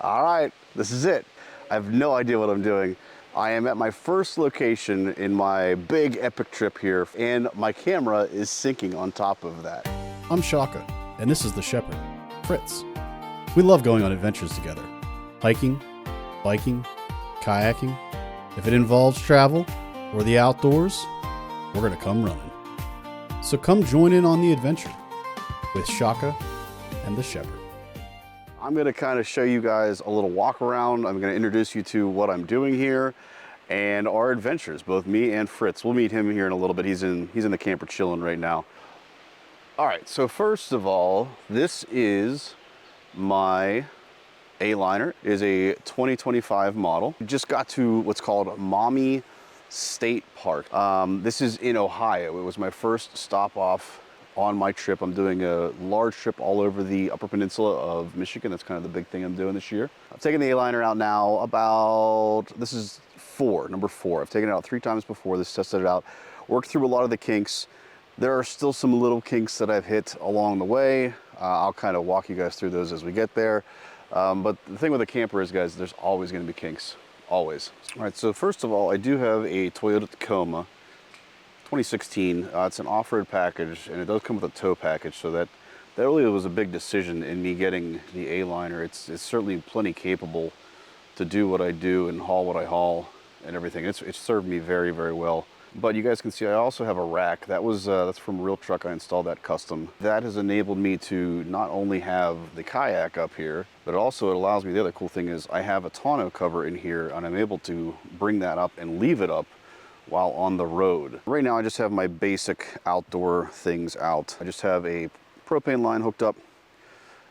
All right, this is it. I have no idea what I'm doing. I am at my first location in my big epic trip here, and my camera is sinking on top of that. I'm Shawka, and this is the Shepherd, Fritz. We love going on adventures together. Hiking, biking, kayaking. If it involves travel or the outdoors, we're going to come running. So come join in on the adventure with Shawka and the Shepherd. I'm going to kind of show you guys a little walk around. I'm going to introduce you to what I'm doing here and our adventures, both me and Fritz. We'll meet him here in a little bit. He's in the camper chilling right now. All right, so first of all, this is my Aliner. It is a 2025 model. We just got to what's called Maumee State Park. This is in Ohio. It was my first stop off on my trip. I'm doing a large trip all over the Upper Peninsula of Michigan. That's kind of the big thing I'm doing this year. I've taken the Aliner out now this is number four. I've taken it out 3 times before this, tested it out, worked through a lot of the kinks. There are still some little kinks that I've hit along the way. I'll kind of walk you guys through those as we get there. But the thing with a camper is, guys, there's always going to be kinks, always. All right, so first of all, I do have a Toyota Tacoma 2016. It's an off-road package, and it does come with a tow package, so that really was a big decision in me getting the Aliner. It's certainly plenty capable to do what I do and haul what I haul and everything. It's served me very, very well. But you guys can see I also have a rack. That's from Real Truck. I installed that custom. That has enabled me to not only have the kayak up here, but also it allows me, the other cool thing is I have a tonneau cover in here, and I'm able to bring that up and leave it up while on the road. Right now I just have my basic outdoor things out. I just have a propane line hooked up,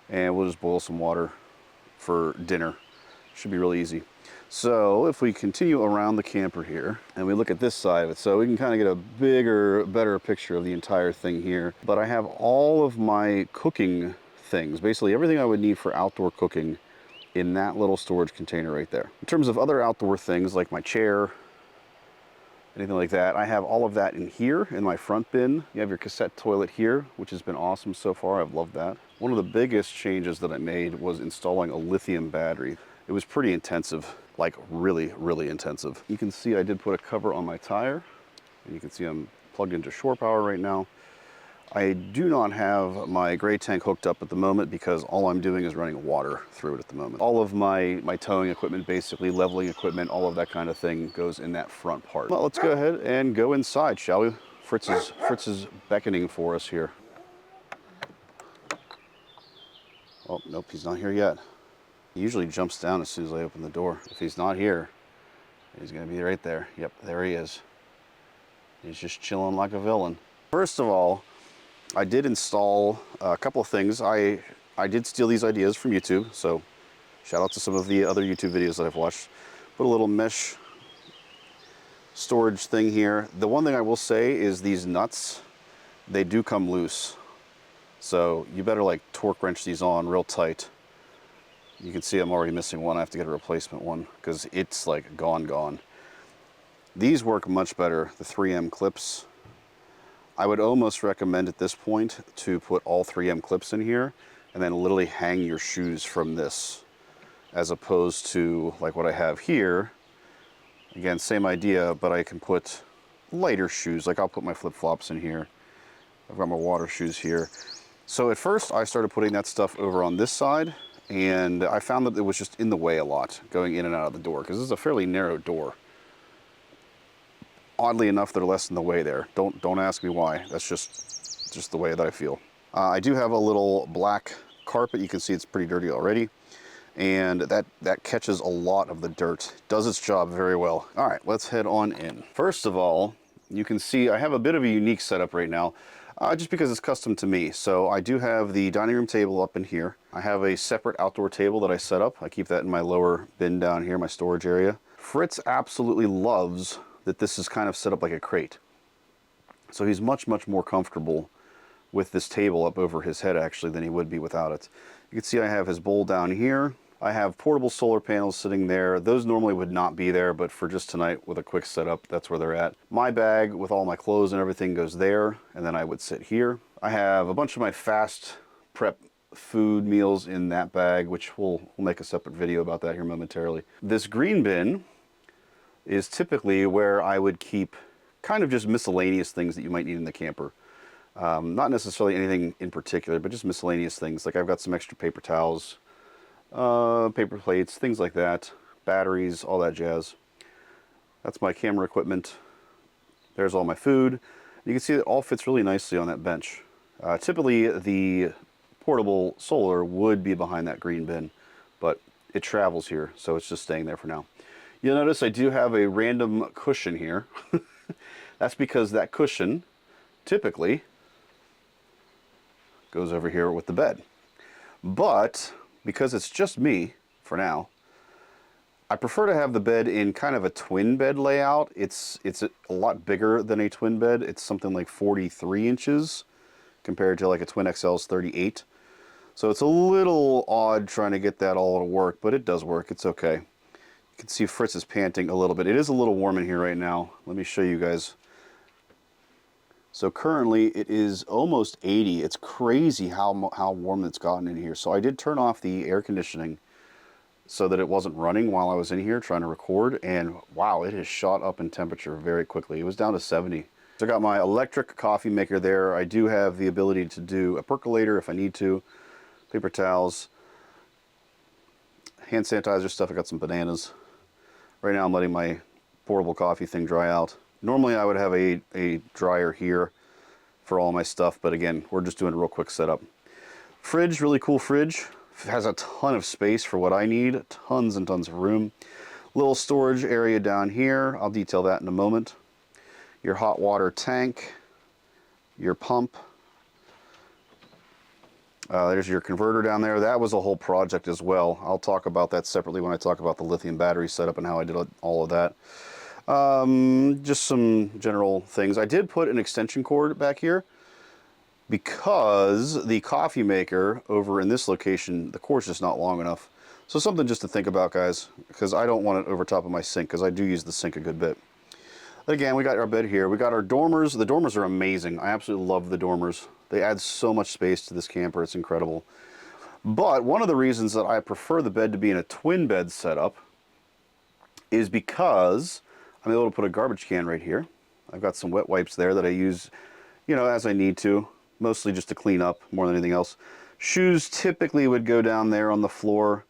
and we'll just boil some water for dinner. Should be really easy. So if we continue around the camper here and we look at this side of it, so we can kind of get a bigger, better picture of the entire thing here. But I have all of my cooking things, basically everything I would need for outdoor cooking in that little storage container right there. In terms of other outdoor things like my chair, anything like that, I have all of that in here in my front bin. You have your cassette toilet here, which has been awesome so far. I've loved that. One of the biggest changes that I made was installing a lithium battery. It was pretty intensive, like really, really intensive. You can see I did put a cover on my tire, and you can see I'm plugged into shore power right now. I do not have my gray tank hooked up at the moment because all I'm doing is running water through it at the moment. All of my towing equipment, basically leveling equipment, all of that kind of thing goes in that front part. Well, let's go ahead and go inside, shall we? Fritz is beckoning for us here. Oh, nope, he's not here yet. He usually jumps down as soon as I open the door. If he's not here, he's gonna be right there. Yep, there he is. He's just chilling like a villain. First of all, I did install a couple of things. I did steal these ideas from YouTube, so shout out to some of the other YouTube videos that I've watched. Put a little mesh storage thing here. The one thing I will say is these nuts, they do come loose. So you better like torque wrench these on real tight. You can see I'm already missing one. I have to get a replacement one because it's like gone. These work much better, the 3M clips. I would almost recommend at this point to put all 3M clips in here and then literally hang your shoes from this, as opposed to like what I have here. Again, same idea, but I can put lighter shoes. Like I'll put my flip-flops in here. I've got my water shoes here. So at first I started putting that stuff over on this side, and I found that it was just in the way a lot going in and out of the door because this is a fairly narrow door. Oddly enough, they're less in the way there. Don't ask me why. That's just the way that I feel. I do have a little black carpet. You can see it's pretty dirty already, and that catches a lot of the dirt. Does its job very well. All right, let's head on in. First of all, you can see I have a bit of a unique setup right now. Just because it's custom to me. So I do have the dining room table up in here. I have a separate outdoor table that I set up. I keep that in my lower bin down here, my storage area. Fritz absolutely loves that this is kind of set up like a crate. So he's much, much more comfortable with this table up over his head actually than he would be without it. You can see I have his bowl down here. I have portable solar panels sitting there. Those normally would not be there, but for just tonight with a quick setup, that's where they're at. My bag with all my clothes and everything goes there, and then I would sit here. I have a bunch of my fast prep food meals in that bag, which we'll make a separate video about that here momentarily. This green bin is typically where I would keep kind of just miscellaneous things that you might need in the camper. Not necessarily anything in particular, but just miscellaneous things. Like I've got some extra paper towels, paper plates, things like that, batteries, all that jazz. That's my camera equipment. There's all my food. You can see it all fits really nicely on that bench. Typically, the portable solar would be behind that green bin, but it travels here, so it's just staying there for now. You'll notice I do have a random cushion here. That's because that cushion typically goes over here with the bed. But because it's just me for now, I prefer to have the bed in kind of a twin bed layout. It's a lot bigger than a twin bed. It's something like 43 inches compared to like a twin XL's 38. So it's a little odd trying to get that all to work, but it does work. It's okay. You can see Fritz is panting a little bit. It is a little warm in here right now. Let me show you guys. So currently it is almost 80. It's crazy how warm it's gotten in here. So I did turn off the air conditioning so that it wasn't running while I was in here trying to record, and wow, it has shot up in temperature very quickly. It was down to 70. So I got my electric coffee maker there. I do have the ability to do a percolator if I need to, paper towels, hand sanitizer stuff. I got some bananas. Right now I'm letting my portable coffee thing dry out. Normally I would have a dryer here for all my stuff, but again, we're just doing a real quick setup. Fridge, really cool fridge. Has a ton of space for what I need, tons and tons of room. Little storage area down here, I'll detail that in a moment. Your hot water tank, your pump. There's your converter down there. That was a whole project as well. I'll talk about that separately when I talk about the lithium battery setup and how I did all of that. Just some general things. I did put an extension cord back here, because the coffee maker over in this location, the cord's just not long enough. So something just to think about, guys, because I don't want it over top of my sink, because I do use the sink a good bit. Again, we got our bed here. We got our dormers. The dormers are amazing. I absolutely love the dormers. They add so much space to this camper. It's incredible. But one of the reasons that I prefer the bed to be in a twin bed setup is because I'm able to put a garbage can right here. I've got some wet wipes there that I use, you know, as I need to. Mostly just to clean up more than anything else. Shoes typically would go down there on the floor.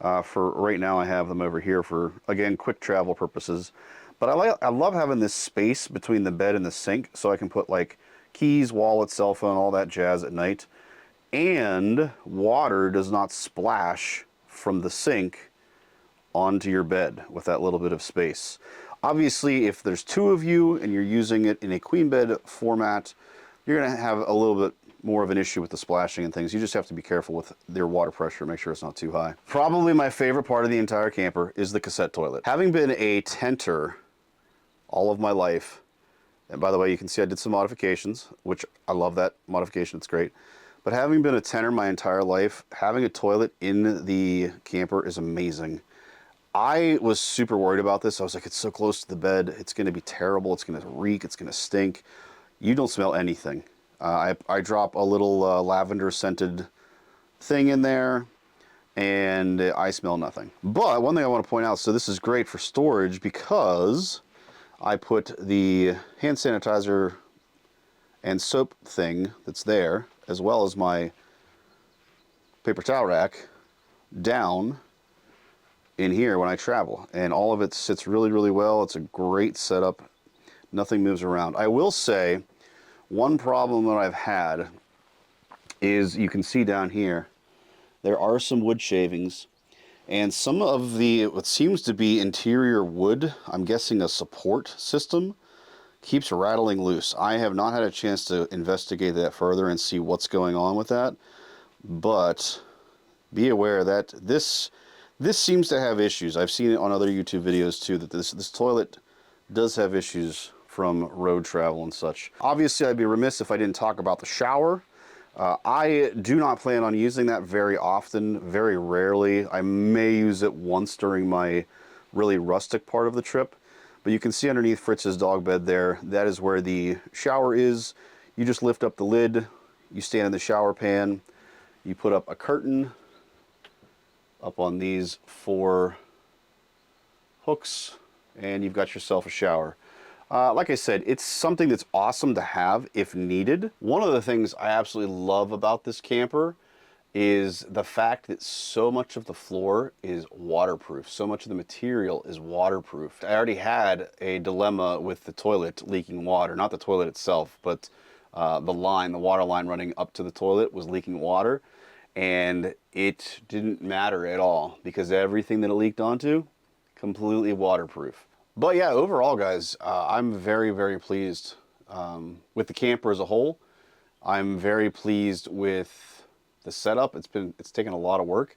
For right now I have them over here for, again, quick travel purposes. But I love having this space between the bed and the sink, so I can put like keys, wallet, cell phone, all that jazz at night. And water does not splash from the sink onto your bed with that little bit of space. Obviously, if there's two of you and you're using it in a queen bed format, you're going to have a little bit more of an issue with the splashing and things. You just have to be careful with their water pressure, make sure it's not too high. Probably my favorite part of the entire camper is the cassette toilet. Having been a tenter all of my life, and by the way, you can see I did some modifications, which I love that modification, it's great. But having been a tenter my entire life, having a toilet in the camper is amazing. I was super worried about this. I was like, it's so close to the bed, it's going to be terrible, it's going to reek, it's going to stink. You don't smell anything. I drop a little lavender scented thing in there and I smell nothing. But one thing I want to point out, so this is great for storage because I put the hand sanitizer and soap thing that's there, as well as my paper towel rack, down in here when I travel. And all of it sits really, really well. It's a great setup. Nothing moves around. I will say one problem that I've had is you can see down here there are some wood shavings and some of the what seems to be interior wood, I'm guessing a support system, keeps rattling loose. I have not had a chance to investigate that further and see what's going on with that, but be aware that this seems to have issues. I've seen it on other YouTube videos too, that this toilet does have issues from road travel and such. Obviously, I'd be remiss if I didn't talk about the shower. I do not plan on using that very often, very rarely. I may use it once during my really rustic part of the trip, but you can see underneath Fritz's dog bed there, that is where the shower is. You just lift up the lid, you stand in the shower pan, You put up a curtain up on these 4 hooks, and you've got yourself a shower. Like I said, it's something that's awesome to have if needed. One of the things I absolutely love about this camper is the fact that so much of the floor is waterproof. So much of the material is waterproof. I already had a dilemma with the toilet leaking water. Not the toilet itself, but the water line running up to the toilet was leaking water. And it didn't matter at all because everything that it leaked onto, completely waterproof. But yeah, overall, guys, I'm very, very pleased with the camper as a whole. I'm very pleased with the setup. It's taken a lot of work,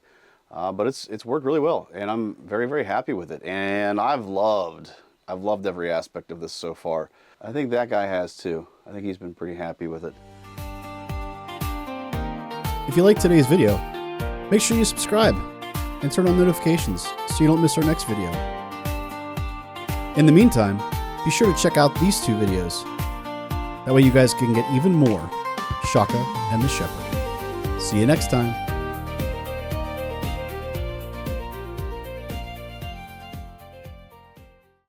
but it's worked really well, and I'm very, very happy with it. And I've loved every aspect of this so far. I think that guy has too. I think he's been pretty happy with it. If you like today's video, make sure you subscribe and turn on notifications so you don't miss our next video. In the meantime, be sure to check out these 2 videos. That way you guys can get even more Shawka and the Shepherd. See you next time.